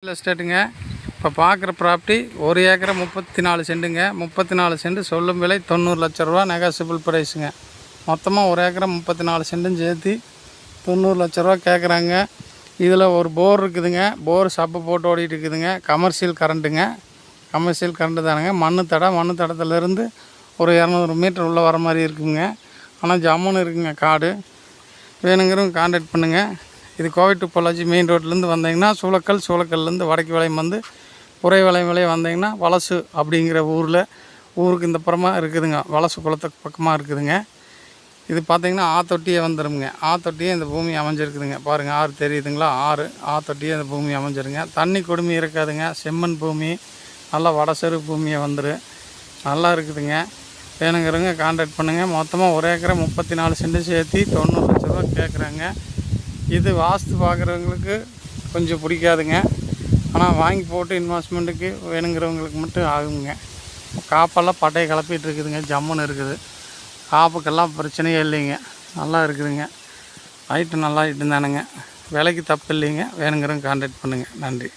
எஸ்டேட்டுங்க. இப்போ பார்க்குற ப்ராப்பர்ட்டி 1 ஏக்கரை 34 சென்ட்டுங்க. 34 சென்ட் சொல்லும் விலை 90 லட்ச ரூபா, நெகோசியபிள் ப்ரைஸுங்க. மொத்தமாக 1 ஏக்கரை 34 சென்ட்டும் சேர்த்து 90 லட்ச ரூபா கேட்குறாங்க. இதில் ஒரு போர் இருக்குதுங்க. போர் சப்பு போட்டு ஓடிட்டு இருக்குதுங்க. கமர்ஷியல் கரண்ட்டுங்க. கமர்ஷியல் கரண்ட்டு தானுங்க. மண்ணு தடத்துலேருந்து ஒரு 200 மீட்டர் உள்ளே வர மாதிரி இருக்குங்க. ஆனால் ஜம்முன்னு இருக்குங்க காடு. வேணுங்கிறவங்க கான்டாக்ட் பண்ணுங்கள். இது கோவை டு பொள்ளாச்சி மெயின் ரோட்லேருந்து வந்தீங்கன்னா சூளக்கல்லேருந்து வடக்கு வளையம் வந்து உரை வளையம் வந்தீங்கன்னா வலசு அப்படிங்கிற ஊருக்கு இந்த புறமாக இருக்குதுங்க. வலசு குளத்துக்கு பக்கமாக இருக்குதுங்க. இது பார்த்திங்கன்னா ஆத்தொட்டியே வந்துடுங்க. ஆத்தொட்டியே இந்த பூமி அமைஞ்சிருக்குதுங்க. பாருங்கள், ஆறு தெரியுதுங்களா? ஆத்தொட்டியே இந்த பூமி அமைஞ்சிருங்க. தண்ணி கொடுமை இருக்காதுங்க. செம்மண் பூமி, நல்லா வடசெரு பூமியை வந்துடும். நல்லா இருக்குதுங்க. வேணுங்கிறவங்க கான்டாக்ட் பண்ணுங்கள். மொத்தமாக 1 ஏக்கரை 34 சென்ட்டு சேர்த்து 90 லட்ச ரூபா கேட்குறாங்க. இது வாஸ்து பார்க்குறவங்களுக்கு கொஞ்சம் பிடிக்காதுங்க. ஆனால் வாங்கி போட்டு இன்வெஸ்ட்மெண்ட்டுக்கு வேணுங்கிறவங்களுக்கு மட்டும் ஆகுங்க. காப்பெல்லாம் பட்டையை கிளப்பிட்டு இருக்குதுங்க. ஜம்முன்னு இருக்குது. காப்புக்கெல்லாம் பிரச்சனையே இல்லைங்க. நல்லா இருக்குதுங்க. ஹைட்டு நல்லா ஹைட்டு தானுங்க. விலைக்கு தப்பு இல்லைங்க. வேணுங்கிறவங்க கான்டாக்ட் பண்ணுங்கள். நன்றி.